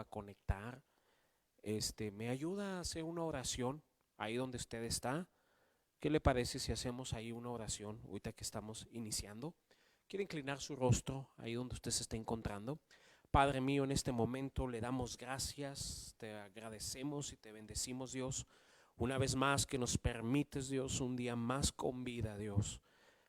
a conectar, me ayuda a hacer una oración ahí donde usted está. ¿Qué le parece si hacemos ahí una oración ahorita que estamos iniciando? Quiere inclinar su rostro ahí donde usted se está encontrando. Padre mío, en este momento le damos gracias, te agradecemos y te bendecimos, Dios, una vez más que nos permites, Dios, un día más con vida, Dios.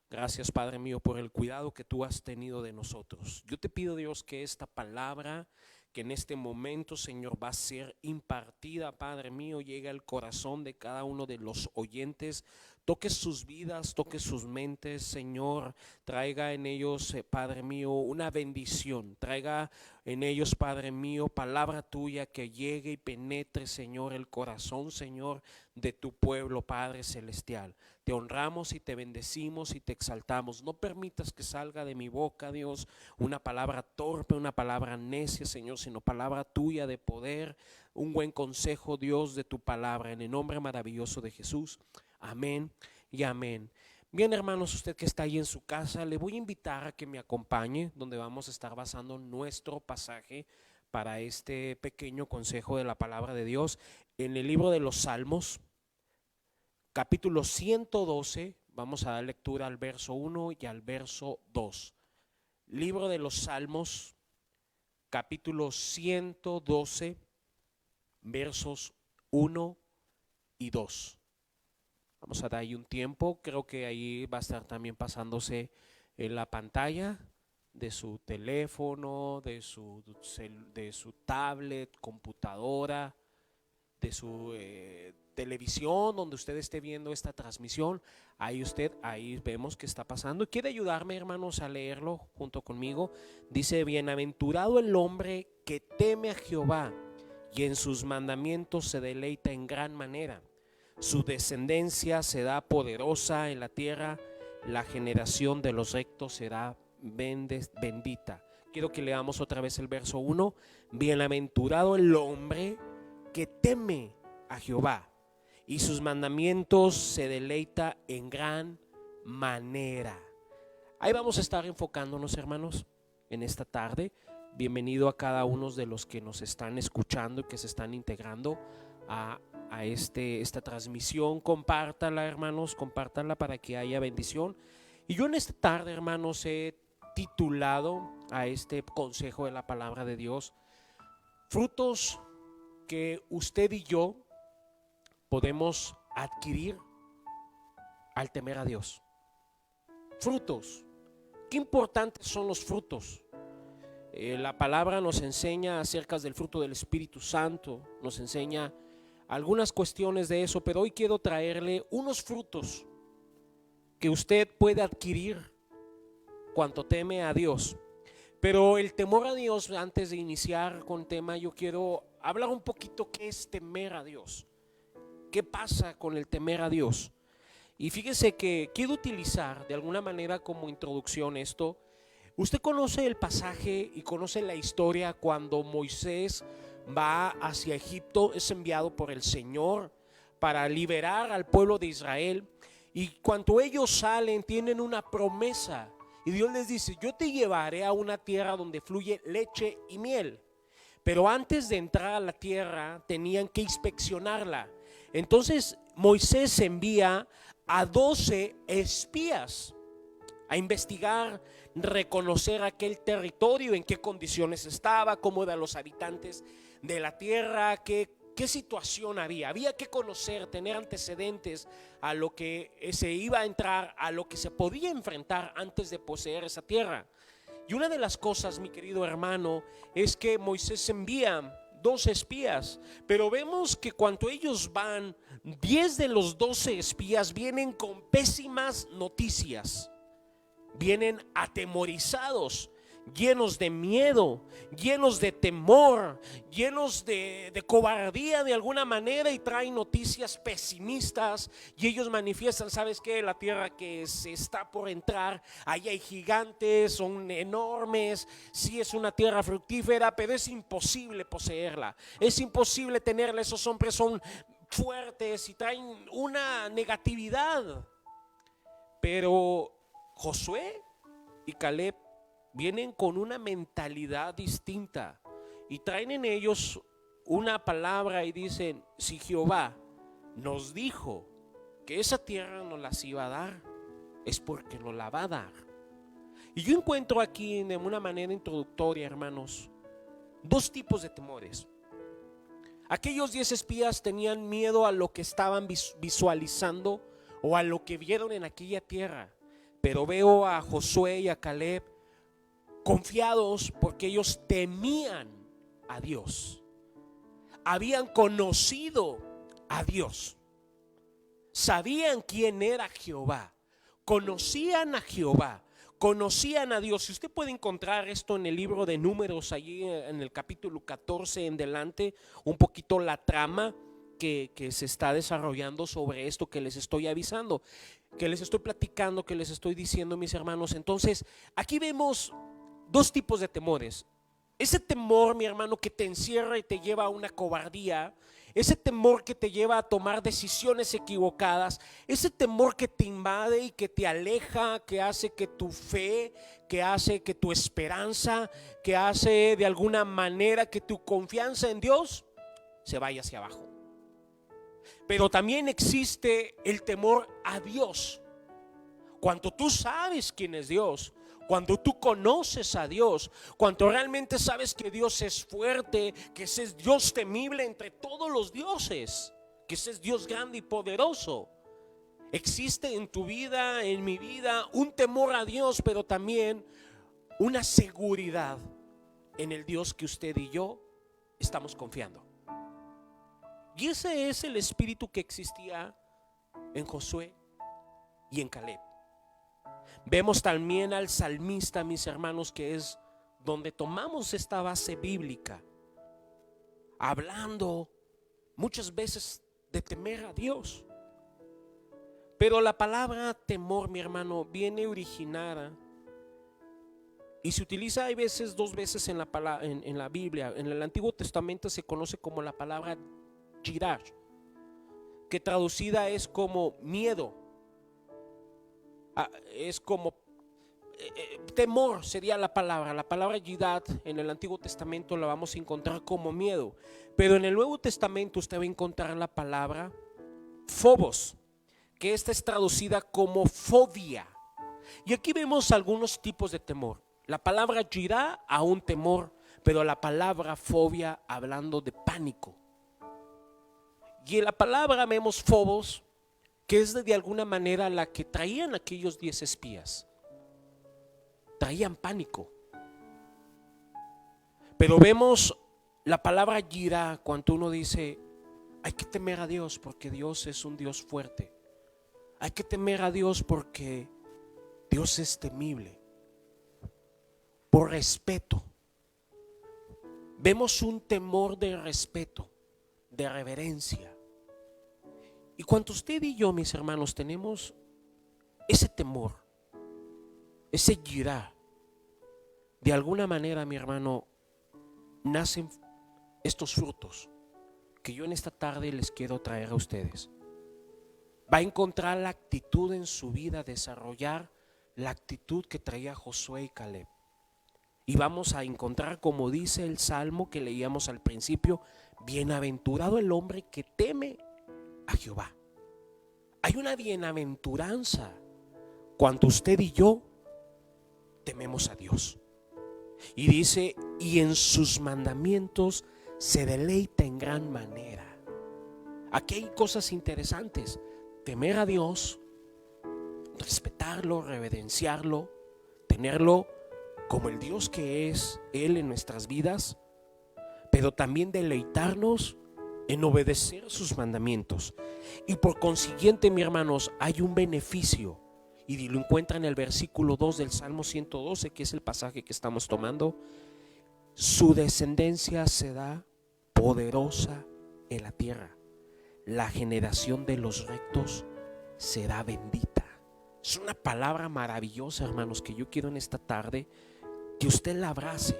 Gracias, Padre mío, por el cuidado que tú has tenido de nosotros. Yo te pido, Dios, que esta palabra que en este momento, Señor, va a ser impartida, Padre mío, llegue al corazón de cada uno de los oyentes. Toque sus vidas, toque sus mentes, Señor. Traiga en ellos, Padre mío, una bendición. Traiga en ellos, Padre mío, palabra tuya que llegue y penetre, Señor, el corazón, Señor, de tu pueblo, Padre celestial. Te honramos y te bendecimos y te exaltamos. No permitas que salga de mi boca, Dios, una palabra torpe, una palabra necia, Señor, sino palabra tuya de poder, un buen consejo, Dios, de tu palabra, en el nombre maravilloso de Jesús. Amén y amén. Bien, hermanos, usted que está ahí en su casa, le voy a invitar a que me acompañe, donde vamos a estar basando nuestro pasaje para este pequeño consejo de la palabra de Dios en el libro de los Salmos, capítulo 112. Vamos a dar lectura al verso 1 y al verso 2. Libro de los Salmos, capítulo 112, versos 1 y 2. Vamos a dar ahí un tiempo, creo que ahí va a estar también pasándose en la pantalla de su teléfono, de su tablet, computadora, de su televisión, donde usted esté viendo esta transmisión. Ahí vemos que está pasando. ¿Quiere ayudarme, hermanos, a leerlo junto conmigo? Dice: bienaventurado el hombre que teme a Jehová y en sus mandamientos se deleita en gran manera. Su descendencia será poderosa en la tierra, la generación de los rectos será bendita. Quiero que leamos otra vez el verso 1. Bienaventurado el hombre que teme a Jehová y sus mandamientos se deleita en gran manera. Ahí vamos a estar enfocándonos, hermanos, en esta tarde. Bienvenido a cada uno de los que nos están escuchando y que se están integrando a esta transmisión. Compártala, hermanos, compártala para que haya bendición. Y yo en esta tarde, hermanos, he titulado a este consejo de la palabra de Dios: frutos que usted y yo podemos adquirir al temer a Dios. Frutos. Qué importantes son los frutos. La palabra nos enseña acerca del fruto del Espíritu Santo, nos enseña algunas cuestiones de eso, pero hoy quiero traerle unos frutos que usted puede adquirir cuando teme a Dios. Pero el temor a Dios, antes de iniciar con el tema, yo quiero hablar un poquito qué es temer a Dios. ¿Qué pasa con el temer a Dios? Y fíjese que quiero utilizar de alguna manera como introducción esto. Usted conoce el pasaje y conoce la historia cuando Moisés va hacia Egipto, es enviado por el Señor para liberar al pueblo de Israel. Y cuando ellos salen, tienen una promesa. Y Dios les dice: yo te llevaré a una tierra donde fluye leche y miel. Pero antes de entrar a la tierra tenían que inspeccionarla. Entonces Moisés envía a 12 espías a investigar, reconocer aquel territorio, en qué condiciones estaba, cómo eran los habitantes de la tierra, qué situación había. Había que conocer, tener antecedentes a lo que se iba a entrar, a lo que se podía enfrentar antes de poseer esa tierra. Y una de las cosas, mi querido hermano, es que Moisés envía 12 espías, pero vemos que cuando ellos van, 10 de los 12 espías vienen con pésimas noticias. Vienen atemorizados, llenos de miedo, llenos de temor, llenos de cobardía de alguna manera, y traen noticias pesimistas. Y ellos manifiestan: ¿sabes qué? La tierra que se está por entrar, ahí hay gigantes, son enormes. Sí, es una tierra fructífera, pero es imposible poseerla, es imposible tenerla. Esos hombres son fuertes y traen una negatividad. Pero Josué y Caleb vienen con una mentalidad distinta y traen en ellos una palabra y dicen: si Jehová nos dijo que esa tierra nos las iba a dar, es porque nos la va a dar. Y yo encuentro aquí de una manera introductoria, hermanos, dos tipos de temores. Aquellos 10 espías tenían miedo a lo que estaban visualizando o a lo que vieron en aquella tierra. Pero veo a Josué y a Caleb confiados porque ellos temían a Dios. Habían conocido a Dios. Sabían quién era Jehová. Conocían a Jehová. Conocían a Dios. Si usted puede encontrar esto en el libro de Números, allí en el capítulo 14 en delante, un poquito la trama que se está desarrollando sobre esto que les estoy avisando, que les estoy platicando, que les estoy diciendo, mis hermanos. Entonces, aquí vemos dos tipos de temores. Ese temor, mi hermano, que te encierra y te lleva a una cobardía. Ese temor que te lleva a tomar decisiones equivocadas. Ese temor que te invade y que te aleja, que hace que tu fe, que hace que tu esperanza, que hace de alguna manera que tu confianza en Dios se vaya hacia abajo. Pero también existe el temor a Dios. Cuando tú sabes quién es Dios, cuando tú conoces a Dios, cuando realmente sabes que Dios es fuerte, que ese es Dios temible entre todos los dioses, que ese es Dios grande y poderoso. Existe en tu vida, en mi vida, un temor a Dios, pero también una seguridad en el Dios que usted y yo estamos confiando. Y ese es el espíritu que existía en Josué y en Caleb. Vemos también al salmista, mis hermanos, que es donde tomamos esta base bíblica, hablando muchas veces de temer a Dios. Pero la palabra temor, mi hermano, viene originada y se utiliza, hay veces, dos veces en la Biblia. En el Antiguo Testamento se conoce como la palabra yirar, que traducida es como miedo. Es como temor sería la palabra. La palabra yidad en el Antiguo Testamento la vamos a encontrar como miedo, pero en el Nuevo Testamento usted va a encontrar la palabra phobos, que esta es traducida como fobia. Y aquí vemos algunos tipos de temor. La palabra yidá a un temor, pero la palabra fobia hablando de pánico. Y en la palabra vemos phobos, que es de alguna manera la que traían aquellos 10 espías. Traían pánico. Pero vemos la palabra yirá cuando uno dice: hay que temer a Dios porque Dios es un Dios fuerte. Hay que temer a Dios porque Dios es temible. Por respeto. Vemos un temor de respeto, de reverencia. Y cuando usted y yo, mis hermanos, tenemos ese temor, ese yirá, de alguna manera, mi hermano, nacen estos frutos que yo en esta tarde les quiero traer a ustedes. Va a encontrar la actitud en su vida, desarrollar la actitud que traía Josué y Caleb. Y vamos a encontrar, como dice el salmo que leíamos al principio: bienaventurado el hombre que teme a Jehová. Hay una bienaventuranza cuando usted y yo tememos a Dios. Y dice: y en sus mandamientos se deleita en gran manera. Aquí hay cosas interesantes: temer a Dios, respetarlo, reverenciarlo, tenerlo como el Dios que es Él en nuestras vidas, pero también deleitarnos en obedecer sus mandamientos. Y por consiguiente, mis hermanos, hay un beneficio, y lo encuentra en el versículo 2 del Salmo 112, que es el pasaje que estamos tomando. Su descendencia será poderosa en la tierra, la generación de los rectos será bendita. Es una palabra maravillosa, hermanos, que yo quiero en esta tarde que usted la abrace,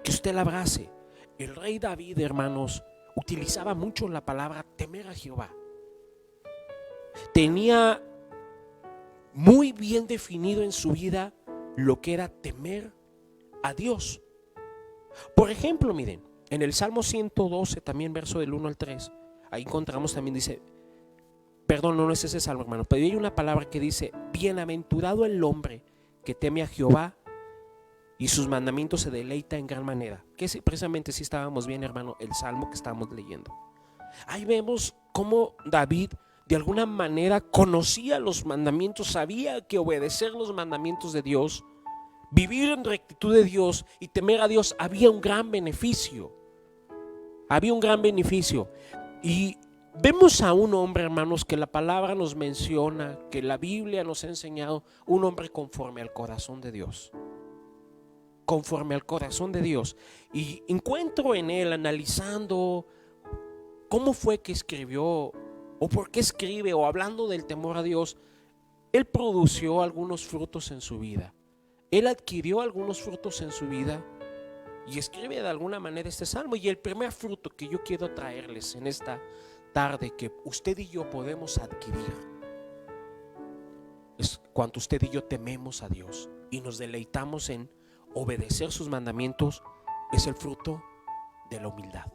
que usted la abrace. El rey David, hermanos, utilizaba mucho la palabra temer a Jehová. Tenía muy bien definido en su vida lo que era temer a Dios. Por ejemplo, miren, en el Salmo 112, también verso del 1 al 3, ahí encontramos también, dice, perdón, no es ese salmo, hermano, pero hay una palabra que dice: bienaventurado el hombre que teme a Jehová y sus mandamientos se deleita en gran manera. Que precisamente si estábamos bien, hermano, el salmo que estábamos leyendo. Ahí vemos cómo David de alguna manera conocía los mandamientos, sabía que obedecer los mandamientos de Dios, vivir en rectitud de Dios y temer a Dios, había un gran beneficio. Había un gran beneficio. Y vemos a un hombre, hermanos, que la palabra nos menciona, que la Biblia nos ha enseñado, un hombre conforme al corazón de Dios. Conforme al corazón de Dios. Y encuentro en él, analizando cómo fue que escribió, o por qué escribe, o hablando del temor a Dios, él produció algunos frutos en su vida. Él adquirió algunos frutos en su vida y escribe de alguna manera este salmo. Y el primer fruto que yo quiero traerles en esta tarde, que usted y yo podemos adquirir, es cuando usted y yo tememos a Dios y nos deleitamos en obedecer sus mandamientos, es el fruto de la humildad.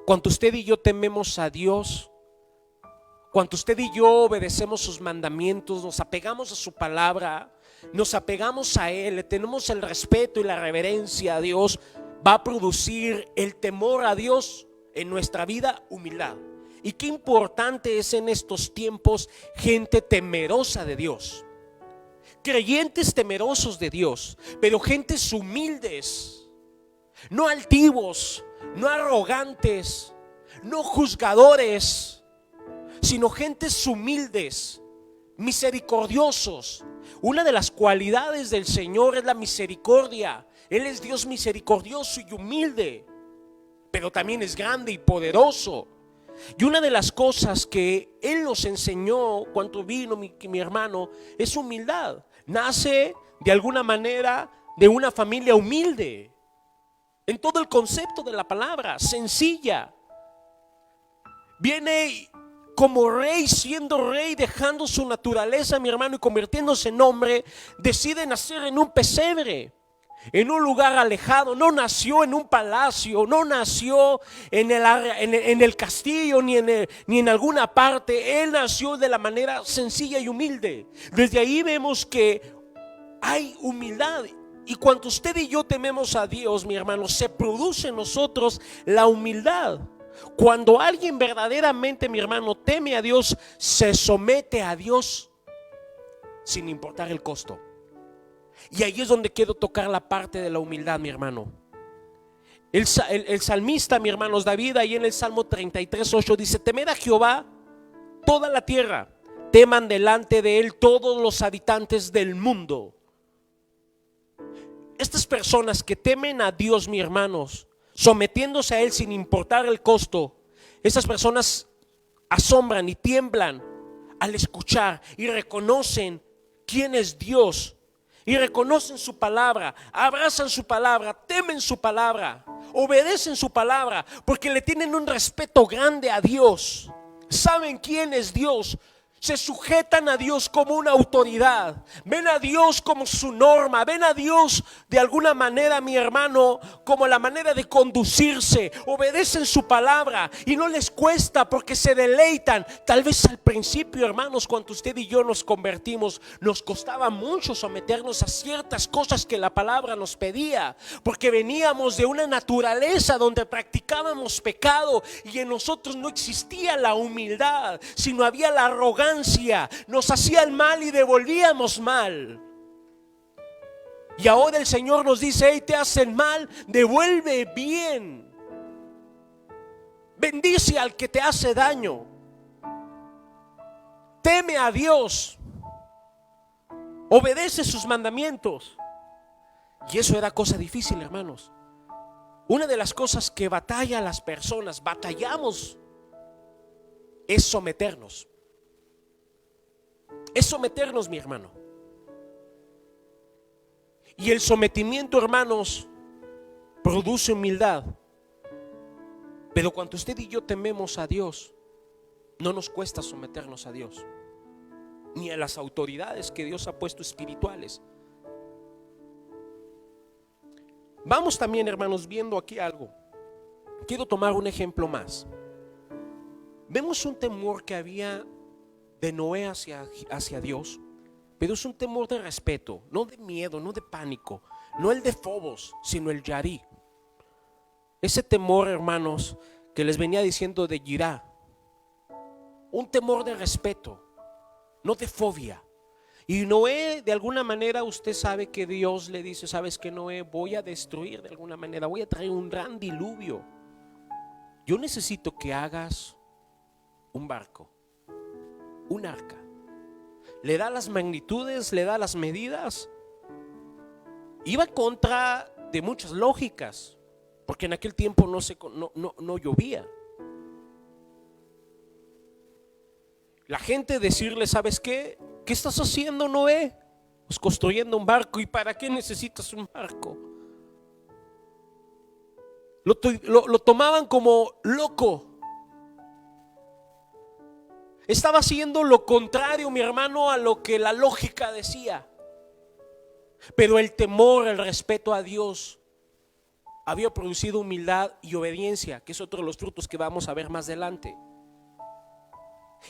Cuando usted y yo tememos a Dios, cuando usted y yo obedecemos sus mandamientos, nos apegamos a su palabra, nos apegamos a Él, le tenemos el respeto y la reverencia a Dios, va a producir el temor a Dios en nuestra vida, humildad. Y qué importante es en estos tiempos gente temerosa de Dios, creyentes temerosos de Dios, pero gentes humildes, no altivos, no arrogantes, no juzgadores, sino gentes humildes, misericordiosos. Una de las cualidades del Señor es la misericordia. Él es Dios misericordioso y humilde, pero también es grande y poderoso. Y una de las cosas que Él nos enseñó cuando vino mi hermano es humildad. Nace de alguna manera de una familia humilde, en todo el concepto de la palabra, sencilla. Viene como rey, siendo rey, dejando su naturaleza, mi hermano, y convirtiéndose en hombre, decide nacer en un pesebre, en un lugar alejado. No nació en un palacio, no nació en el castillo, ni en alguna parte. Él nació de la manera sencilla y humilde. Desde ahí vemos que hay humildad. Y cuando usted y yo tememos a Dios, mi hermano, se produce en nosotros la humildad. Cuando alguien verdaderamente, mi hermano, teme a Dios, se somete a Dios sin importar el costo. Y ahí es donde quiero tocar la parte de la humildad, mi hermano. El salmista, mi hermanos, David, ahí en el Salmo 33:8 dice: temed a Jehová toda la tierra, teman delante de él todos los habitantes del mundo. Estas personas que temen a Dios, mis hermanos, sometiéndose a Él sin importar el costo, esas personas asombran y tiemblan al escuchar y reconocen quién es Dios, y reconocen su palabra, abrazan su palabra, temen su palabra, obedecen su palabra, porque le tienen un respeto grande a Dios. Saben quién es Dios. Se sujetan a Dios como una autoridad, ven a Dios como su norma, ven a Dios de alguna manera, mi hermano, como la manera de conducirse. Obedecen su palabra y no les cuesta, porque se deleitan. Tal vez al principio, hermanos, cuando usted y yo nos convertimos, nos costaba mucho someternos a ciertas cosas que la palabra nos pedía, porque veníamos de una naturaleza donde practicábamos pecado y en nosotros no existía la humildad, sino había la arrogancia. Nos hacían mal y devolvíamos mal. Y ahora el Señor nos dice: hey, te hacen mal, devuelve bien. Bendice al que te hace daño. Teme a Dios. Obedece sus mandamientos. Y eso era cosa difícil, hermanos. Una de las cosas que batalla las personas, batallamos, es someternos. Es someternos, mi hermano. Y el sometimiento, hermanos, produce humildad. Pero cuando usted y yo tememos a Dios, no nos cuesta someternos a Dios, ni a las autoridades que Dios ha puesto espirituales. Vamos también, hermanos, viendo aquí algo. Quiero tomar un ejemplo más. Vemos un temor que había de Noé hacia Dios, pero es un temor de respeto, no de miedo, no de pánico, no el de Fobos, sino el Yarí. Ese temor, hermanos, que les venía diciendo de Yirá, un temor de respeto, no de fobia. Y Noé, de alguna manera, usted sabe que Dios le dice: sabes que Noé, voy a destruir de alguna manera, voy a traer un gran diluvio. Yo necesito que hagas un barco, un arca. Le da las magnitudes, le da las medidas. Iba contra de muchas lógicas, porque en aquel tiempo no llovía. La gente decirle: ¿sabes qué? ¿Qué estás haciendo, Noé? Pues construyendo un barco. ¿Y para qué necesitas un barco? Lo tomaban como loco. Estaba haciendo lo contrario, mi hermano, a lo que la lógica decía. Pero el temor, el respeto a Dios había producido humildad y obediencia, que es otro de los frutos que vamos a ver más adelante.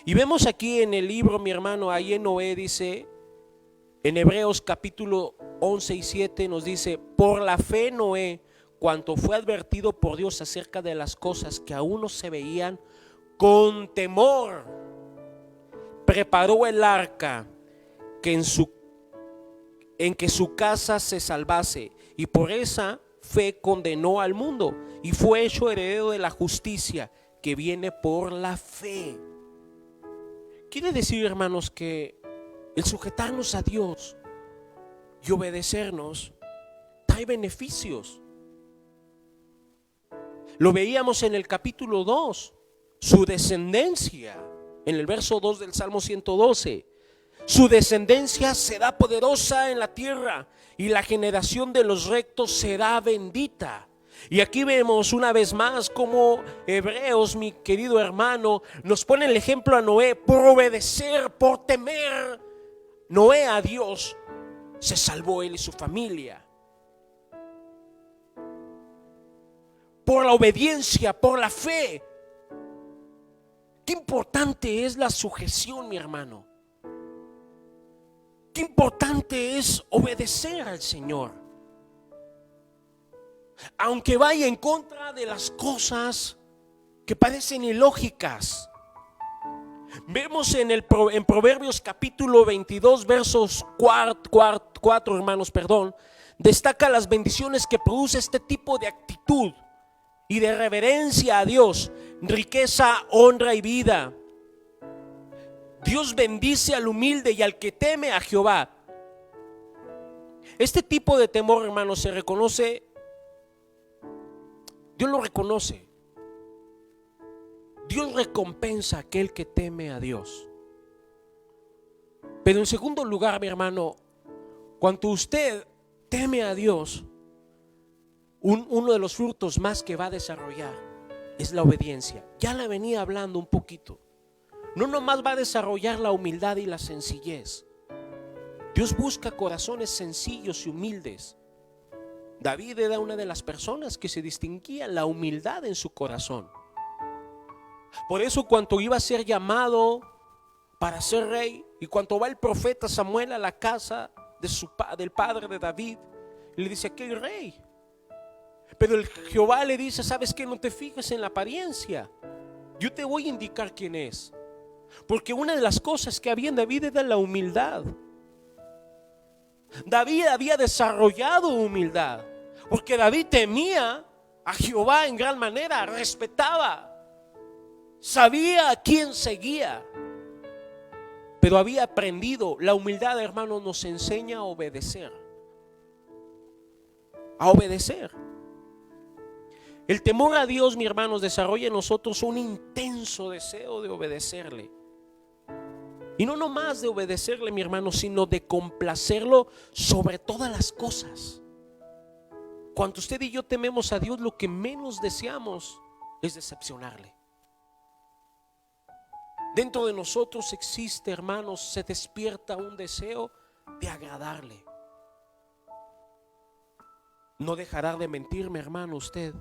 Y vemos aquí en el libro, mi hermano, ahí en Noé dice, en Hebreos capítulo 11 y 7 nos dice: por la fe Noé, cuanto fue advertido por Dios acerca de las cosas que aún no se veían, con temor preparó el arca en que su casa se salvase, y por esa fe condenó al mundo y fue hecho heredero de la justicia que viene por la fe. Quiere decir, hermanos, que el sujetarnos a Dios y obedecernos trae beneficios. Lo veíamos en el capítulo 2, su descendencia, en el verso 2 del Salmo 112. Su descendencia será poderosa en la tierra y la generación de los rectos será bendita. Y aquí vemos una vez más como Hebreos, mi querido hermano, nos pone el ejemplo a Noé. Por obedecer, por temer Noé a Dios, se salvó él y su familia. Por la obediencia, por la fe. Qué importante es la sujeción, mi hermano. Qué importante es obedecer al Señor, aunque vaya en contra de las cosas que parecen ilógicas. Vemos en Proverbios capítulo 22 versos 4, hermanos, destaca las bendiciones que produce este tipo de actitud y de reverencia a Dios: riqueza, honra y vida. Dios bendice al humilde y al que teme a Jehová. Este tipo de temor, hermanos, se reconoce. Dios lo reconoce. Dios recompensa a aquel que teme a Dios. Pero en segundo lugar, mi hermano, cuando usted teme a Dios, uno de los frutos más que va a desarrollar es la obediencia. Ya la venía hablando un poquito. No nomás va a desarrollar la humildad y la sencillez. Dios busca corazones sencillos y humildes. David era una de las personas que se distinguía la humildad en su corazón. Por eso cuando iba a ser llamado para ser rey, y cuando va el profeta Samuel a la casa del padre de David, le dice: aquí hay rey. Pero el Jehová le dice: ¿sabes qué? No te fijes en la apariencia, yo te voy a indicar quién es. Porque una de las cosas que había en David era la humildad. David había desarrollado humildad, porque David temía a Jehová en gran manera, respetaba, sabía a quién seguía, pero había aprendido. La humildad, hermanos, nos enseña a obedecer. A obedecer. El temor a Dios, mis hermanos, desarrolla en nosotros un intenso deseo de obedecerle. Y no nomás de obedecerle, mi hermano, sino de complacerlo sobre todas las cosas. Cuando usted y yo tememos a Dios, lo que menos deseamos es decepcionarle. Dentro de nosotros existe, hermanos, se despierta un deseo de agradarle. No dejará de mentirme, hermano, usted.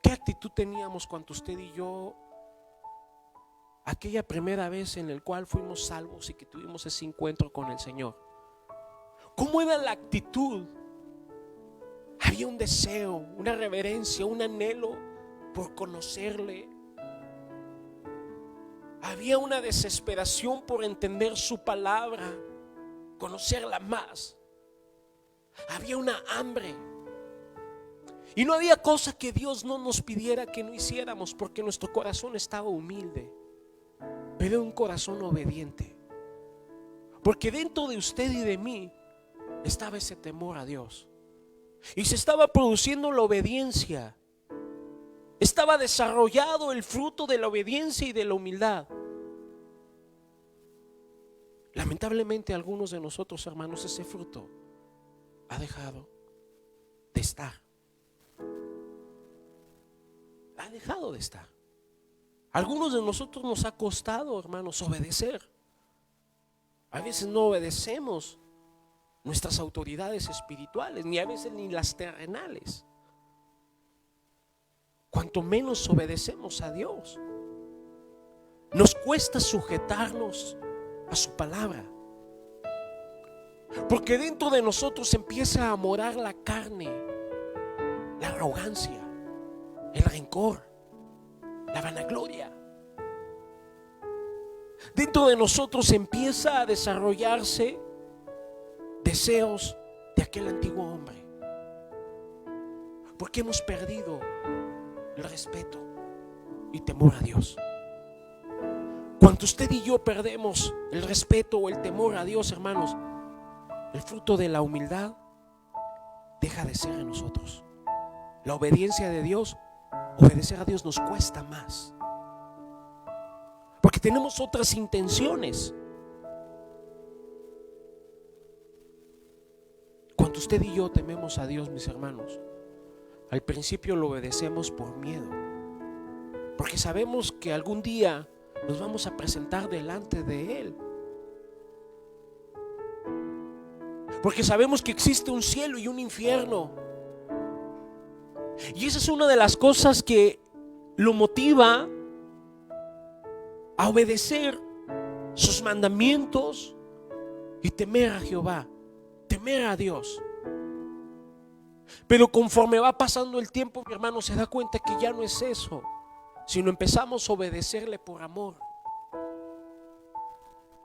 ¿Qué actitud teníamos cuando usted y yo, aquella primera vez en la cual fuimos salvos y que tuvimos ese encuentro con el Señor? ¿Cómo era la actitud? Había un deseo, una reverencia, un anhelo por conocerle. Había una desesperación por entender su palabra, conocerla más. Había una hambre. Y no había cosa que Dios no nos pidiera que no hiciéramos, porque nuestro corazón estaba humilde, pero un corazón obediente. Porque dentro de usted y de mí estaba ese temor a Dios. Y se estaba produciendo la obediencia. Estaba desarrollado el fruto de la obediencia y de la humildad. Lamentablemente algunos de nosotros, hermanos, ese fruto ha dejado de estar. Ha dejado de estar. Algunos de nosotros nos ha costado, hermanos, obedecer. A veces no obedecemos nuestras autoridades espirituales, ni a veces ni las terrenales. Cuanto menos obedecemos a Dios, nos cuesta sujetarnos a su palabra, porque dentro de nosotros empieza a morar la carne, la arrogancia, el rencor, la vanagloria. Dentro de nosotros empieza a desarrollarse deseos de aquel antiguo hombre, porque hemos perdido el respeto y temor a Dios. Cuando usted y yo perdemos el respeto o el temor a Dios, hermanos, el fruto de la humildad deja de ser en nosotros. La obediencia de Dios, obedecer a Dios nos cuesta más, porque tenemos otras intenciones. Cuando usted y yo tememos a Dios, mis hermanos, al principio lo obedecemos por miedo, porque sabemos que algún día nos vamos a presentar delante de Él, porque sabemos que existe un cielo y un infierno. Y esa es una de las cosas que lo motiva a obedecer sus mandamientos y temer a Jehová, temer a Dios. Pero conforme va pasando el tiempo, mi hermano, se da cuenta que ya no es eso, sino empezamos a obedecerle por amor,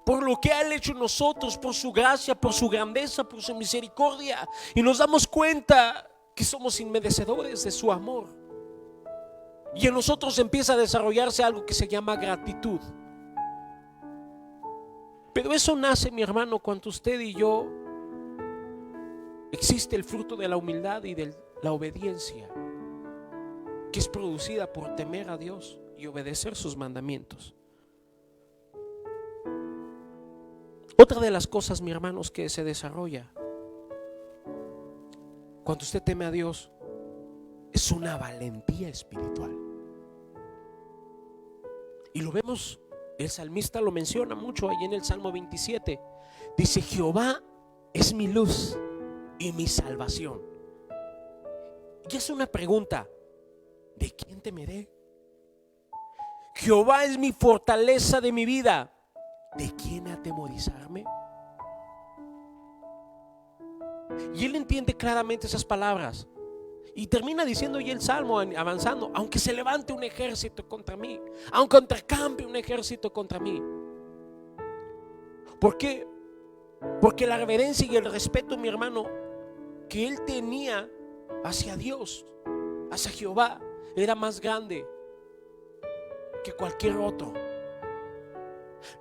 por lo que ha hecho en nosotros, por su gracia, por su grandeza, por su misericordia. Y nos damos cuenta que somos inmerecedores de su amor. Y en nosotros empieza a desarrollarse algo que se llama gratitud. Pero eso nace, mi hermano, cuando usted y yo existe el fruto de la humildad y de la obediencia, que es producida por temer a Dios y obedecer sus mandamientos. Otra de las cosas, mi hermanos, que se desarrolla cuando usted teme a Dios es una valentía espiritual. Y lo vemos, el salmista lo menciona mucho ahí en el Salmo 27. Dice: Jehová es mi luz y mi salvación. Y es una pregunta: ¿de quién temeré? Jehová es mi fortaleza de mi vida, ¿de quién atemorizarme? Y él entiende claramente esas palabras y termina diciendo ya el salmo, avanzando: aunque se levante un ejército contra mí, aunque intercambie un ejército contra mí. ¿Por qué? Porque la reverencia y el respeto, mi hermano, que él tenía hacia Dios, hacia Jehová, era más grande que cualquier otro.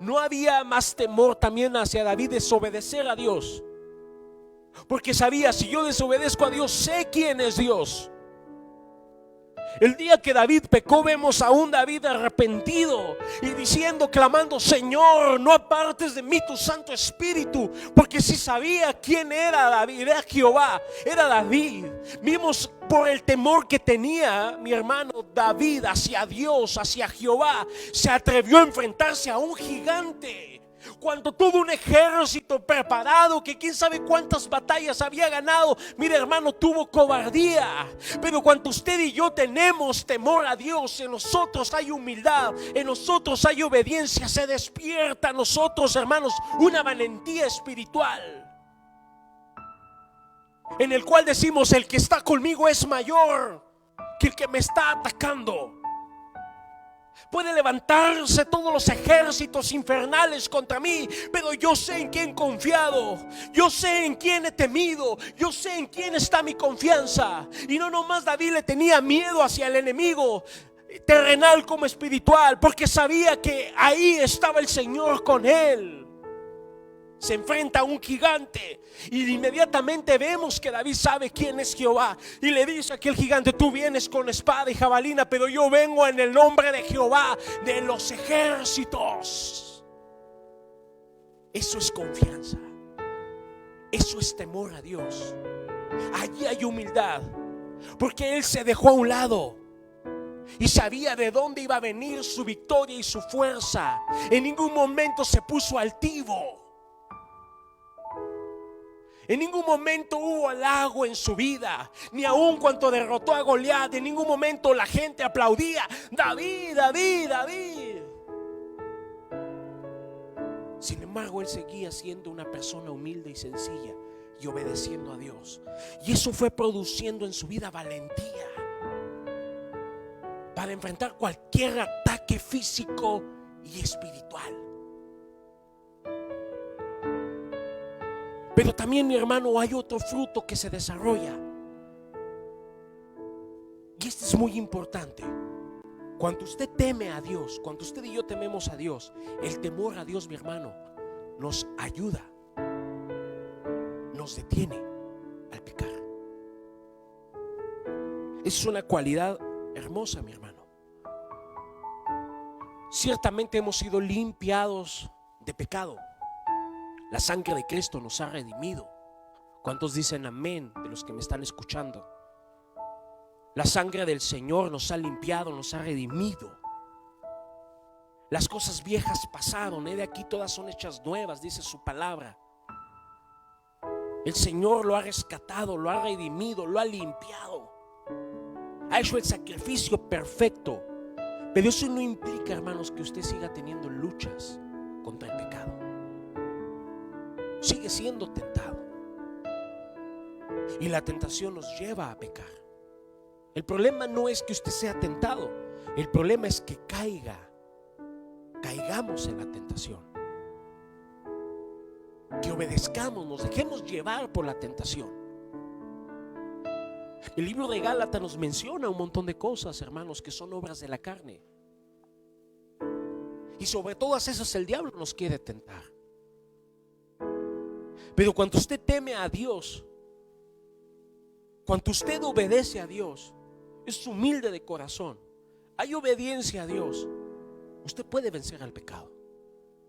No había más temor también hacia David desobedecer a Dios, porque sabía: si yo desobedezco a Dios, sé quién es Dios. El día que David pecó, vemos a un David arrepentido y diciendo, clamando: Señor, no apartes de mí tu Santo Espíritu. Porque si sabía quién era David, era Jehová, era David. Vimos por el temor que tenía, mi hermano, David hacia Dios, hacia Jehová, se atrevió a enfrentarse a un gigante, Cuando todo un ejército preparado, que quién sabe cuántas batallas había ganado, mire hermano, tuvo cobardía. Pero cuando usted y yo tenemos temor a Dios, en nosotros hay humildad, en nosotros hay obediencia, se despierta a nosotros, hermanos, una valentía espiritual, en el cual decimos: el que está conmigo es mayor que el que me está atacando. Puede levantarse todos los ejércitos infernales contra mí, pero yo sé en quién he confiado, yo sé en quién he temido, yo sé en quién está mi confianza. Y no nomás David le tenía miedo hacia el enemigo terrenal como espiritual, porque sabía que ahí estaba el Señor con él. Se enfrenta a un gigante y inmediatamente vemos que David sabe quién es Jehová, y le dice a aquel gigante: tú vienes con espada y jabalina, pero yo vengo en el nombre de Jehová de los ejércitos. Eso es confianza, eso es temor a Dios. Allí hay humildad, porque él se dejó a un lado y sabía de dónde iba a venir su victoria y su fuerza. En ningún momento se puso altivo. En ningún momento hubo halago en su vida, ni aun cuando derrotó a Goliat. En ningún momento la gente aplaudía: David, David, David. Sin embargo, él seguía siendo una persona humilde y sencilla y obedeciendo a Dios. Y eso fue produciendo en su vida valentía para enfrentar cualquier ataque físico y espiritual. Pero también, mi hermano, hay otro fruto que se desarrolla, y este es muy importante. Cuando usted teme a Dios, cuando usted y yo tememos a Dios, el temor a Dios, mi hermano, nos ayuda, nos detiene al pecar. Es una cualidad hermosa, mi hermano. Ciertamente hemos sido limpiados de pecado. La sangre de Cristo nos ha redimido. ¿Cuántos dicen amén de los que me están escuchando? La sangre del Señor nos ha limpiado, nos ha redimido. Las cosas viejas pasaron, de aquí todas son hechas nuevas, dice su palabra. El Señor lo ha rescatado, lo ha redimido, lo ha limpiado. Ha hecho el sacrificio perfecto. Pero eso no implica, hermanos, que usted siga teniendo luchas contra el pecado. Sigue siendo tentado, y la tentación nos lleva a pecar. El problema no es que usted sea tentado, el problema es que caigamos en la tentación, que obedezcamos, nos dejemos llevar por la tentación. El libro de Gálatas nos menciona un montón de cosas, hermanos, que son obras de la carne, y sobre todas esas el diablo nos quiere tentar. Pero cuando usted teme a Dios, cuando usted obedece a Dios, es humilde de corazón, hay obediencia a Dios, usted puede vencer al pecado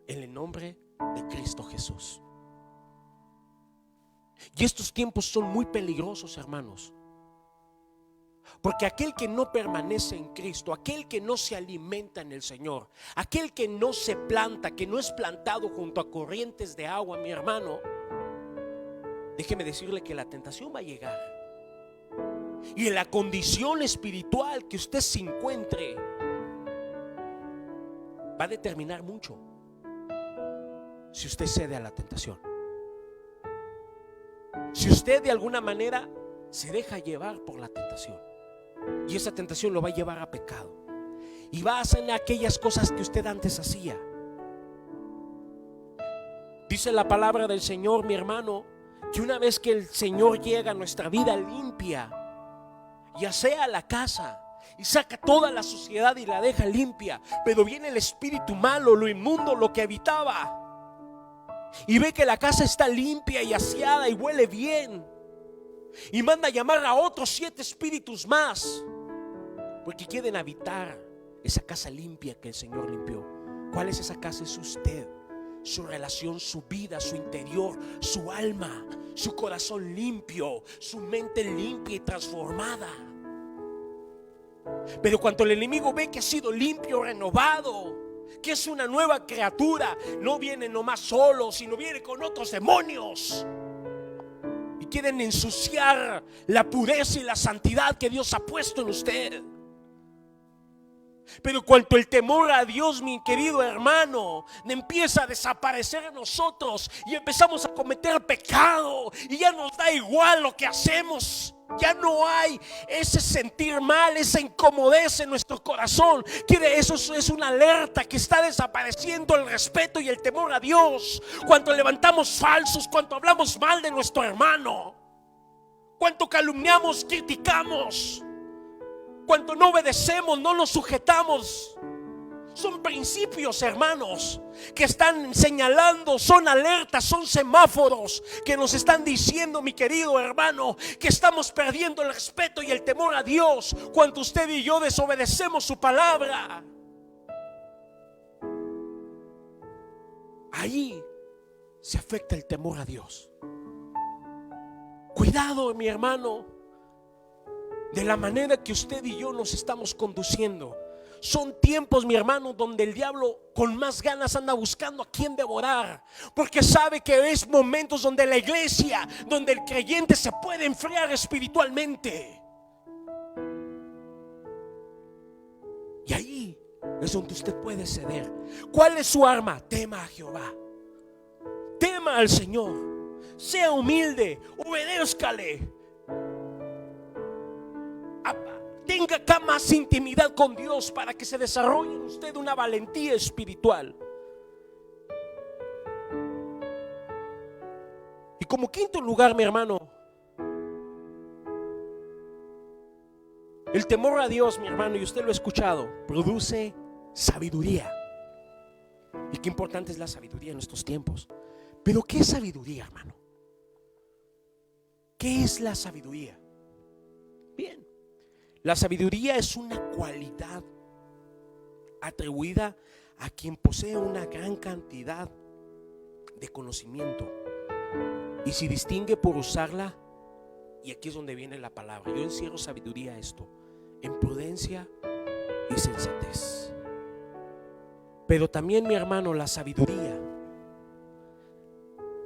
en el nombre de Cristo Jesús. Y estos tiempos son muy peligrosos, hermanos, porque aquel que no permanece en Cristo, aquel que no se alimenta en el Señor, aquel que no se planta, que no es plantado junto a corrientes de agua, mi hermano, déjeme decirle que la tentación va a llegar. Y en la condición espiritual que usted se encuentre, va a determinar mucho si usted cede a la tentación. Si usted de alguna manera se deja llevar por la tentación, y esa tentación lo va a llevar a pecado, y va a hacer aquellas cosas que usted antes hacía. Dice la palabra del Señor, mi hermano, que una vez que el Señor llega a nuestra vida, limpia, ya sea la casa, y saca toda la suciedad y la deja limpia. Pero viene el espíritu malo, lo inmundo, lo que habitaba, y ve que la casa está limpia y aseada y huele bien, y manda a llamar a otros 7 espíritus más, porque quieren habitar esa casa limpia que el Señor limpió. ¿Cuál es esa casa? Es usted, su relación, su vida, su interior, su alma, su corazón limpio, su mente limpia y transformada. Pero cuando el enemigo ve que ha sido limpio, renovado, que es una nueva criatura, no viene nomás solo, sino viene con otros demonios y quieren ensuciar la pureza y la santidad que Dios ha puesto en usted. Pero cuando el temor a Dios, mi querido hermano, empieza a desaparecer en nosotros y empezamos a cometer pecado y ya nos da igual lo que hacemos, ya no hay ese sentir mal, esa incomodez en nuestro corazón. Eso es una alerta que está desapareciendo el respeto y el temor a Dios. Cuando levantamos falsos, cuando hablamos mal de nuestro hermano, cuando calumniamos, criticamos, cuando no obedecemos, no nos sujetamos. Son principios, hermanos, que están señalando, son alertas, son semáforos que nos están diciendo, mi querido hermano, que estamos perdiendo el respeto y el temor a Dios cuando usted y yo desobedecemos su palabra. Ahí se afecta el temor a Dios. Cuidado, mi hermano, de la manera que usted y yo nos estamos conduciendo. Son tiempos, mi hermano, donde el diablo con más ganas anda buscando a quien devorar, porque sabe que es momentos donde la iglesia, donde el creyente se puede enfriar espiritualmente. Y ahí es donde usted puede ceder. ¿Cuál es su arma? Tema a Jehová, tema al Señor, sea humilde, obedézcale, tenga acá más intimidad con Dios para que se desarrolle en usted una valentía espiritual. Y como quinto lugar, mi hermano, el temor a Dios, mi hermano, y usted lo ha escuchado, produce sabiduría. Y qué importante es la sabiduría en estos tiempos. Pero ¿qué es sabiduría, hermano? ¿Qué es la sabiduría? Bien, la sabiduría es una cualidad atribuida a quien posee una gran cantidad de conocimiento y se distingue por usarla. Y aquí es donde viene la palabra. Yo encierro sabiduría a esto: en prudencia y sensatez. Pero también, mi hermano, la sabiduría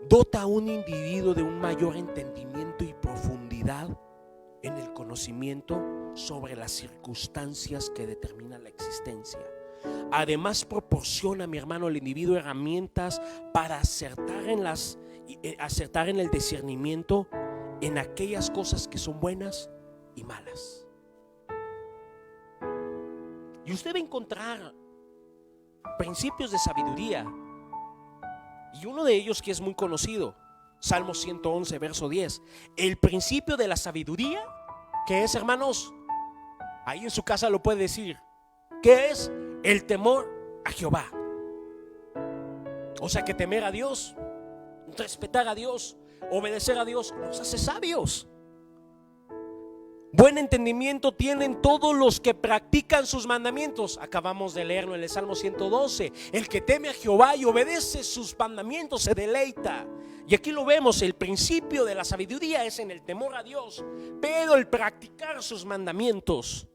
dota a un individuo de un mayor entendimiento y profundidad en el conocimiento sobre las circunstancias que determinan la existencia. Además, proporciona, mi hermano, al individuo herramientas para acertar en el discernimiento en aquellas cosas que son buenas y malas. Y usted va a encontrar principios de sabiduría, y uno de ellos que es muy conocido, Salmo 111, verso 10. El principio de la sabiduría, ¿qué es, hermanos? Ahí en su casa lo puede decir. ¿Qué es? El temor a Jehová. O sea que temer a Dios, respetar a Dios, obedecer a Dios, nos hace sabios. Buen entendimiento tienen todos los que practican sus mandamientos. Acabamos de leerlo en el Salmo 112. El que teme a Jehová y obedece sus mandamientos se deleita. Y aquí lo vemos, el principio de la sabiduría es en el temor a Dios, pero el practicar sus mandamientos.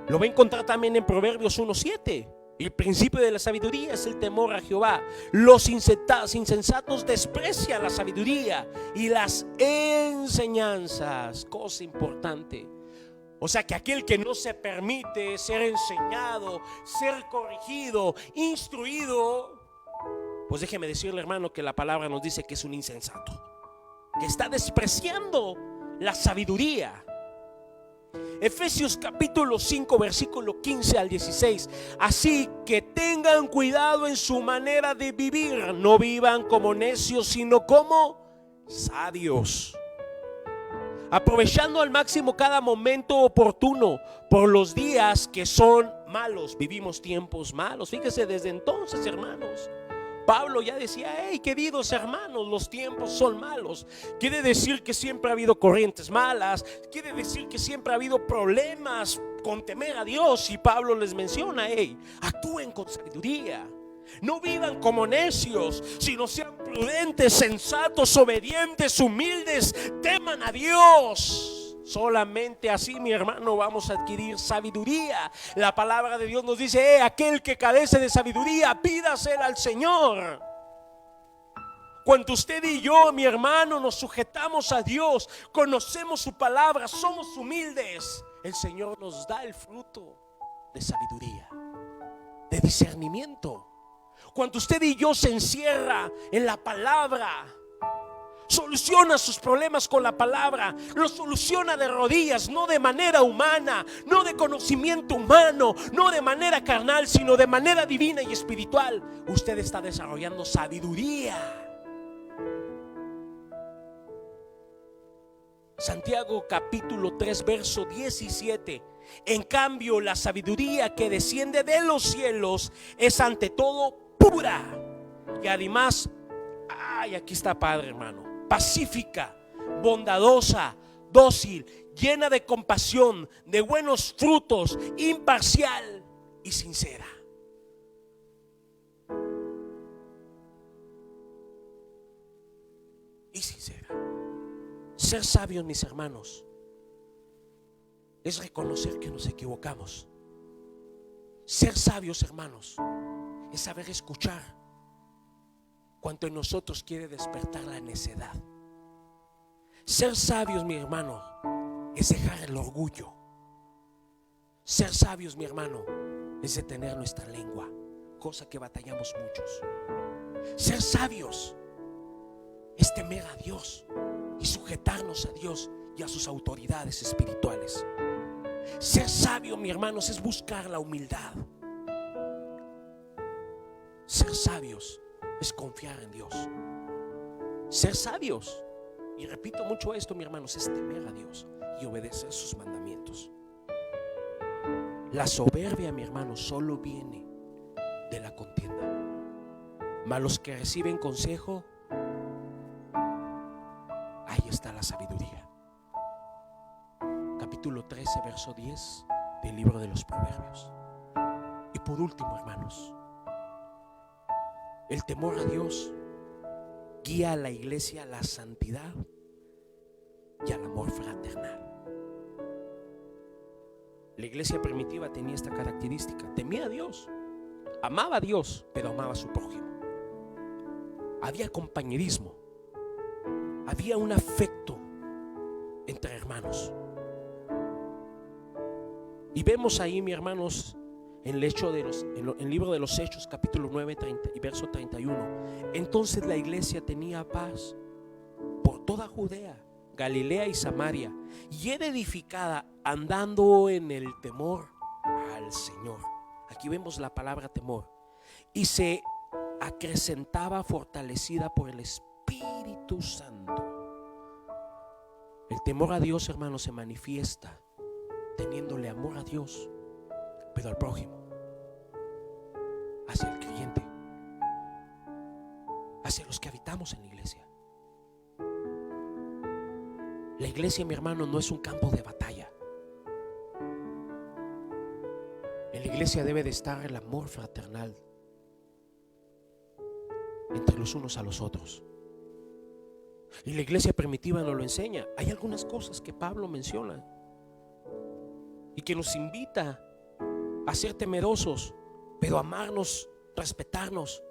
Lo va a encontrar también en Proverbios 1:7. El principio de la sabiduría es el temor a Jehová. Los insensatos desprecian la sabiduría y las enseñanzas. Cosa importante. O sea que aquel que no se permite ser enseñado, ser corregido, instruido, pues déjeme decirle, hermano, que la palabra nos dice que es un insensato, que está despreciando la sabiduría. Efesios capítulo 5, versículo 15 al 16. Así que tengan cuidado en su manera de vivir. No vivan como necios, sino como sabios, aprovechando al máximo cada momento oportuno, por los días que son malos. Vivimos tiempos malos. Fíjese, desde entonces, hermanos, Pablo ya decía: hey, queridos hermanos, los tiempos son malos. Quiere decir que siempre ha habido corrientes malas, quiere decir que siempre ha habido problemas con temer a Dios. Y Pablo les menciona: hey, actúen con sabiduría, no vivan como necios, sino sean prudentes, sensatos, obedientes, humildes, teman a Dios. Solamente así, mi hermano, vamos a adquirir sabiduría. La palabra de Dios nos dice: aquel que carece de sabiduría, pídasela al Señor. Cuando usted y yo, mi hermano, nos sujetamos a Dios, conocemos su palabra, somos humildes, el Señor nos da el fruto de sabiduría, de discernimiento. Cuando usted y yo se encierra en la palabra, soluciona sus problemas con la palabra, los soluciona de rodillas, no de manera humana, no de conocimiento humano, no de manera carnal, sino de manera divina y espiritual. Usted está desarrollando sabiduría. Santiago capítulo 3 verso 17: en cambio, la sabiduría que desciende de los cielos es ante todo pura, y además, aquí está padre, hermano, pacífica, bondadosa, dócil, llena de compasión, de buenos frutos, imparcial y sincera. Y sincera. Ser sabios, mis hermanos, es reconocer que nos equivocamos. Ser sabios, hermanos, es saber escuchar cuando en nosotros quiere despertar la necedad. Ser sabios, mi hermano, es dejar el orgullo. Ser sabios, mi hermano, es detener nuestra lengua, cosa que batallamos muchos. Ser sabios es temer a Dios y sujetarnos a Dios y a sus autoridades espirituales. Ser sabio, mi hermanos, es buscar la humildad. Ser sabios es confiar en Dios. Ser sabios, y repito mucho esto, mi hermanos, es temer a Dios y obedecer sus mandamientos. La soberbia, mi hermano, solo viene de la contienda, mas los que reciben consejo, ahí está la sabiduría. Capítulo 13 verso 10 del libro de los Proverbios. Y por último, hermanos, el temor a Dios guía a la iglesia a la santidad y al amor fraternal. La iglesia primitiva tenía esta característica: temía a Dios, amaba a Dios, pero amaba a su prójimo. Había compañerismo, había un afecto entre hermanos. Y vemos ahí, mis hermanos, en el libro de los Hechos, capítulo 9 y verso 31. Entonces la iglesia tenía paz por toda Judea, Galilea y Samaria, y era edificada andando en el temor al Señor. Aquí vemos la palabra temor. Y se acrecentaba fortalecida por el Espíritu Santo. El temor a Dios, hermanos, se manifiesta teniéndole amor a Dios, pero al prójimo, hacia el creyente, hacia los que habitamos en la iglesia. La iglesia, mi hermano, no es un campo de batalla. En la iglesia debe de estar el amor fraternal entre los unos a los otros. Y la iglesia primitiva nos lo enseña. Hay algunas cosas que Pablo menciona y que nos invita a ser temerosos, pero amarnos, respetarnos.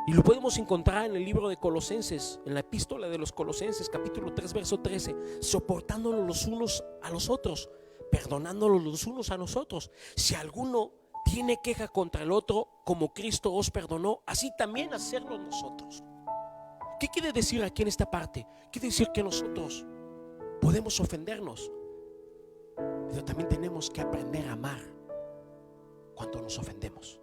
Y lo podemos encontrar en el libro de Colosenses, en la epístola de los Colosenses, capítulo 3, verso 13. Soportándonos los unos a los otros, perdonándonos los unos a nosotros. Si alguno tiene queja contra el otro, como Cristo os perdonó, así también hacerlo nosotros. ¿Qué quiere decir aquí en esta parte? Quiere decir que nosotros podemos ofendernos, pero también tenemos que aprender a amar cuando nos ofendemos.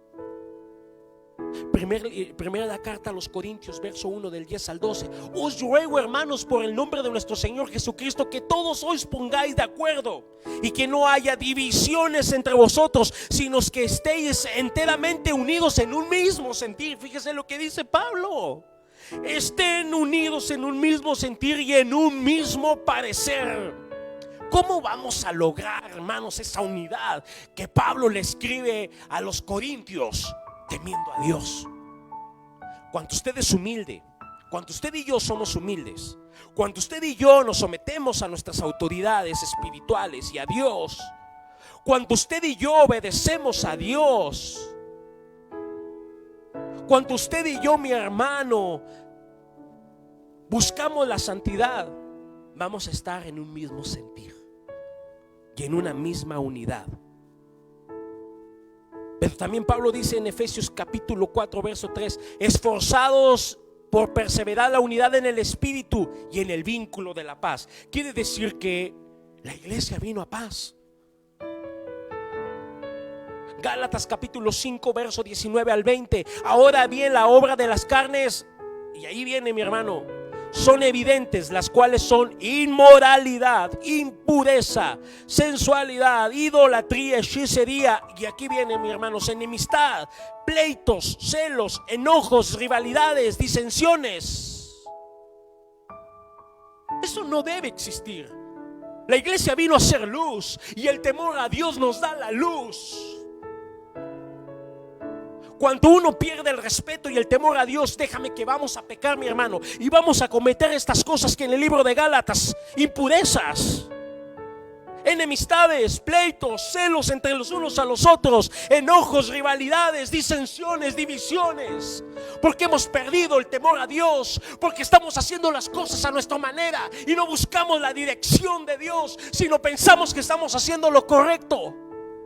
Primera la carta a los Corintios, verso 1 del 10 al 12. Os ruego, hermanos, por el nombre de nuestro Señor Jesucristo, que todos os pongáis de acuerdo y que no haya divisiones entre vosotros, sino que estéis enteramente unidos en un mismo sentir. Fíjese lo que dice Pablo: estén unidos en un mismo sentir y en un mismo parecer. ¿Cómo vamos a lograr, hermanos, esa unidad que Pablo le escribe a los corintios? Temiendo a Dios. Cuando usted es humilde, Cuando usted y yo somos humildes, cuando usted y yo nos sometemos a nuestras autoridades espirituales y a Dios, cuando usted y yo obedecemos a Dios, cuando usted y yo, mi hermano, buscamos la santidad, vamos a estar en un mismo sentir y en una misma unidad. Pero también Pablo dice en Efesios capítulo 4 verso 3: esforzados por perseverar la unidad en el espíritu y en el vínculo de la paz. Quiere decir que la iglesia vino a paz. Gálatas capítulo 5 verso 19 al 20: ahora bien, la obra de las carnes, y ahí viene mi hermano, son evidentes, las cuales son inmoralidad, impureza, sensualidad, idolatría, hechicería, y aquí viene mi hermanos, enemistad, pleitos, celos, enojos, rivalidades, disensiones. Eso no debe existir. La iglesia vino a ser luz y el temor a Dios nos da la luz. Cuando uno pierde el respeto y el temor a Dios, déjame que vamos a pecar, mi hermano, y vamos a cometer estas cosas que en el libro de Gálatas: impurezas, enemistades, pleitos, celos entre los unos a los otros, enojos, rivalidades, disensiones, divisiones, porque hemos perdido el temor a Dios, porque estamos haciendo las cosas a nuestra manera y no buscamos la dirección de Dios, sino pensamos que estamos haciendo lo correcto,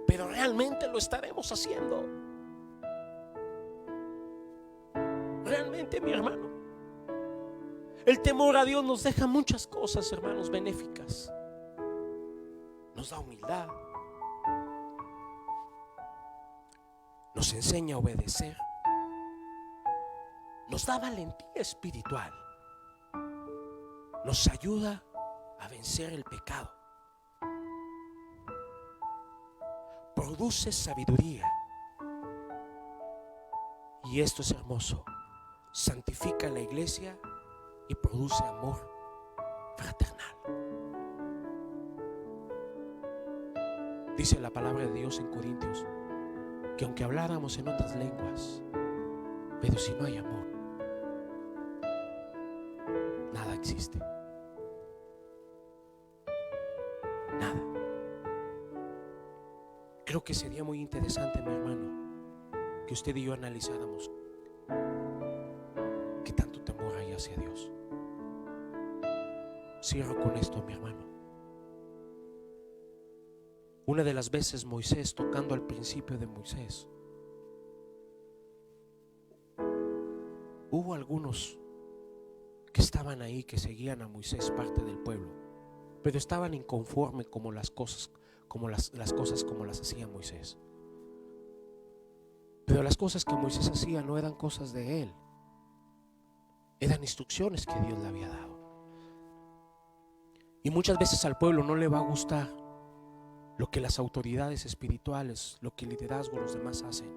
pero realmente lo estaremos haciendo. Realmente, mi hermano, el temor a Dios nos deja muchas cosas, hermanos, benéficas. Nos da humildad, nos enseña a obedecer, nos da valentía espiritual, nos ayuda a vencer el pecado, produce sabiduría, y esto es hermoso: santifica la iglesia y produce amor fraternal. Dice la palabra de Dios en Corintios que aunque habláramos en otras lenguas, pero si no hay amor, nada existe. Nada. Creo que sería muy interesante, mi hermano, que usted y yo analizáramos qué tanto temor hay hacia Dios. Cierro con esto, mi hermano. Una de las veces Moisés, tocando al principio de Moisés, hubo algunos que estaban ahí, que seguían a Moisés, parte del pueblo, pero estaban inconformes como las cosas como las hacía Moisés. Pero las cosas que Moisés hacía no eran cosas de él, eran instrucciones que Dios le había dado. Y muchas veces al pueblo no le va a gustar lo que las autoridades espirituales, lo que el liderazgo, los demás hacen,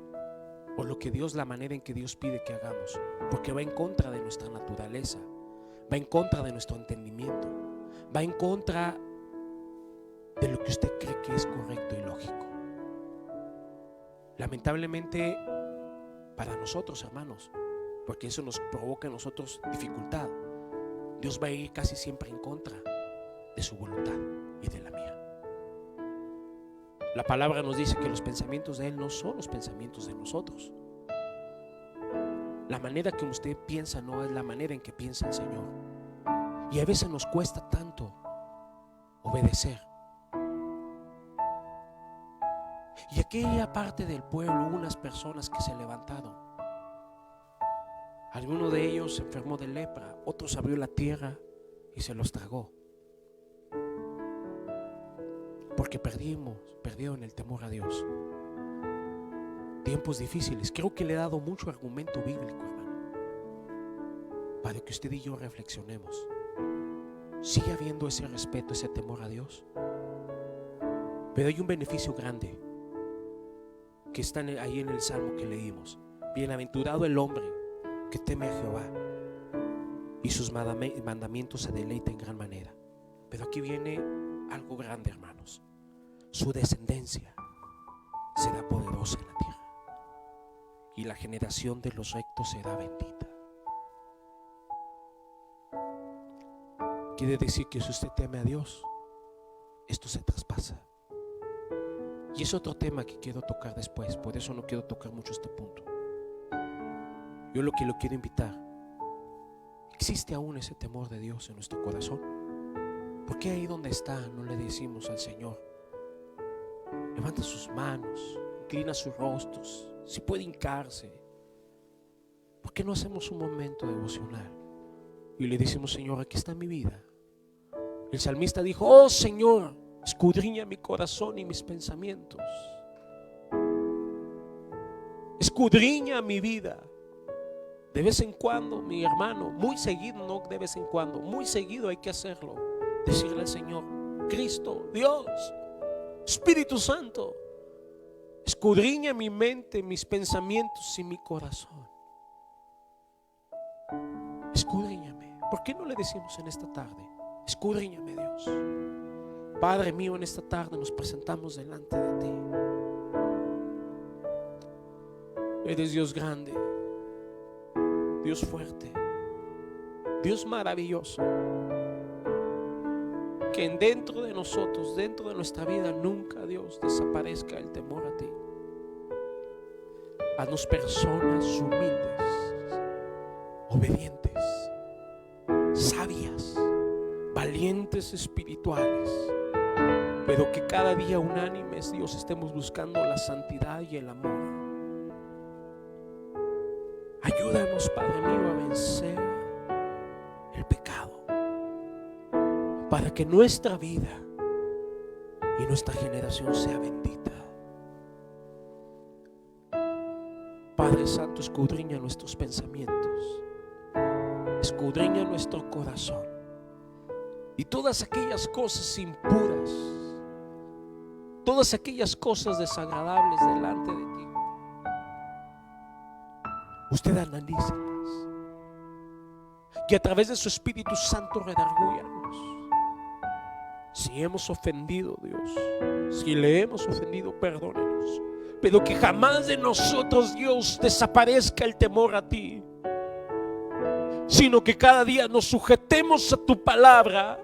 o lo que Dios, la manera en que Dios pide que hagamos, porque va en contra de nuestra naturaleza, va en contra de nuestro entendimiento, va en contra de lo que usted cree que es correcto y lógico. Lamentablemente para nosotros, hermanos, porque eso nos provoca a nosotros dificultad, Dios va a ir casi siempre en contra de su voluntad y de la mía. La palabra nos dice que los pensamientos de Él no son los pensamientos de nosotros. La manera que usted piensa no es la manera en que piensa el Señor. Y a veces nos cuesta tanto obedecer. Y aquella parte del pueblo, unas personas que se levantaron. Alguno de ellos se enfermó de lepra, otros abrió la tierra y se los tragó. Porque perdieron el temor a Dios. Tiempos difíciles. Creo que le he dado mucho argumento bíblico, hermano, para que usted y yo reflexionemos. ¿Sigue habiendo ese respeto, ese temor a Dios? Pero hay un beneficio grande que está ahí en el Salmo que leímos. Bienaventurado el hombre que teme a Jehová y sus mandamientos se deleita en gran manera. Pero aquí viene algo grande, hermanos. Su descendencia será poderosa en la tierra y la generación de los rectos será bendita. quiere decir que si usted teme a Dios, esto se traspasa. Y es otro tema que quiero tocar después, por eso no quiero tocar mucho este punto. Yo lo que lo quiero invitar, ¿existe aún ese temor de Dios en nuestro corazón? ¿Por qué ahí donde está no le decimos al Señor: levanta sus manos, inclina sus rostros, si puede hincarse? ¿Por qué no hacemos un momento devocional y le decimos: Señor, aquí está mi vida? El salmista dijo: oh Señor, escudriña mi corazón y mis pensamientos. Escudriña mi vida. De vez en cuando, mi hermano, muy seguido, no de vez en cuando, muy seguido hay que hacerlo. Decirle al Señor: Cristo, Dios, Espíritu Santo, escudriña mi mente, mis pensamientos y mi corazón. Escudriñame. ¿Por qué no le decimos en esta tarde: escudriñame, Dios? Padre mío, en esta tarde nos presentamos delante de ti. Eres Dios grande, Dios fuerte, Dios maravilloso, que dentro de nosotros, dentro de nuestra vida, nunca, Dios, desaparezca el temor a ti. Haznos personas humildes, obedientes, sabias, valientes espirituales, pero que cada día unánimes, Dios, estemos buscando la santidad y el amor. Ayúdanos, Padre mío, a vencer el pecado, para que nuestra vida y nuestra generación sea bendita. Padre Santo, escudriña nuestros pensamientos, escudriña nuestro corazón, y todas aquellas cosas impuras, todas aquellas cosas desagradables delante de ti, usted analícelas, y a través de su Espíritu Santo redargúyanos. Si hemos ofendido, Dios, si le hemos ofendido, perdónenos, pero que jamás de nosotros, Dios, desaparezca el temor a ti, sino que cada día nos sujetemos a tu palabra,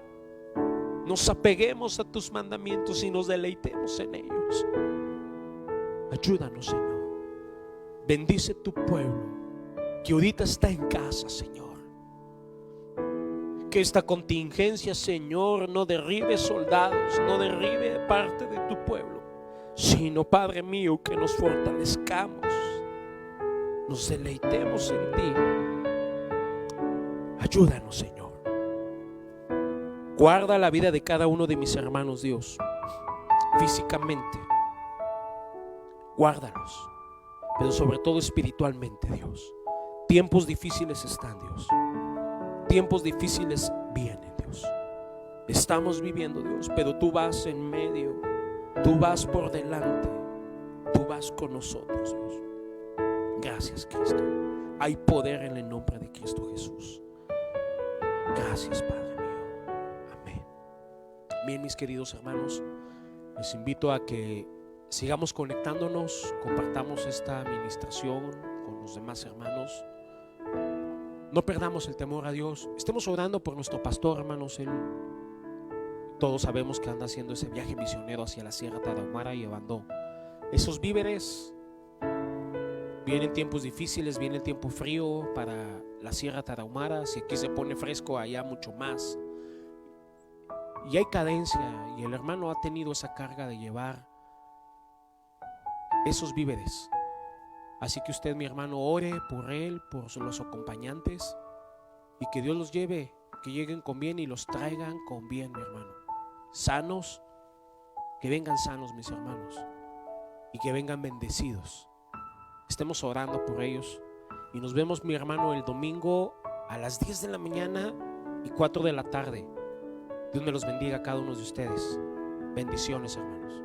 nos apeguemos a tus mandamientos y nos deleitemos en ellos. Ayúdanos, Señor. Bendice tu pueblo que ahorita está en casa, Señor. Que esta contingencia, Señor, no derribe soldados, no derribe parte de tu pueblo, sino, Padre mío, que nos fortalezcamos, nos deleitemos en ti. Ayúdanos, Señor. Guarda la vida de cada uno de mis hermanos, Dios, físicamente. Guárdalos, pero sobre todo espiritualmente, Dios. Tiempos difíciles están, Dios. Tiempos difíciles vienen, Dios. Estamos viviendo, Dios, pero tú vas en medio, tú vas por delante, tú vas con nosotros, Dios. Gracias, Cristo. Hay poder en el nombre de Cristo Jesús. Gracias, Padre mío. Amén. Bien, mis queridos hermanos, les invito a que sigamos conectándonos, compartamos esta administración con los demás hermanos. No perdamos el temor a Dios. Estemos orando por nuestro pastor, hermanos. Él, todos sabemos que anda haciendo ese viaje misionero hacia la Sierra Tarahumara, llevando esos víveres. Vienen tiempos difíciles, viene el tiempo frío para la Sierra Tarahumara. Si aquí se pone fresco, allá mucho más. Y hay cadencia, y el hermano ha tenido esa carga de llevar esos víveres. Así que usted, mi hermano, ore por él, por los acompañantes, y que Dios los lleve, que lleguen con bien y los traigan con bien, mi hermano. Sanos, que vengan sanos, mis hermanos, y que vengan bendecidos. Estemos orando por ellos, y nos vemos, mi hermano, el domingo a las 10 de la mañana y 4 de la tarde. Dios me los bendiga a cada uno de ustedes. Bendiciones, hermanos.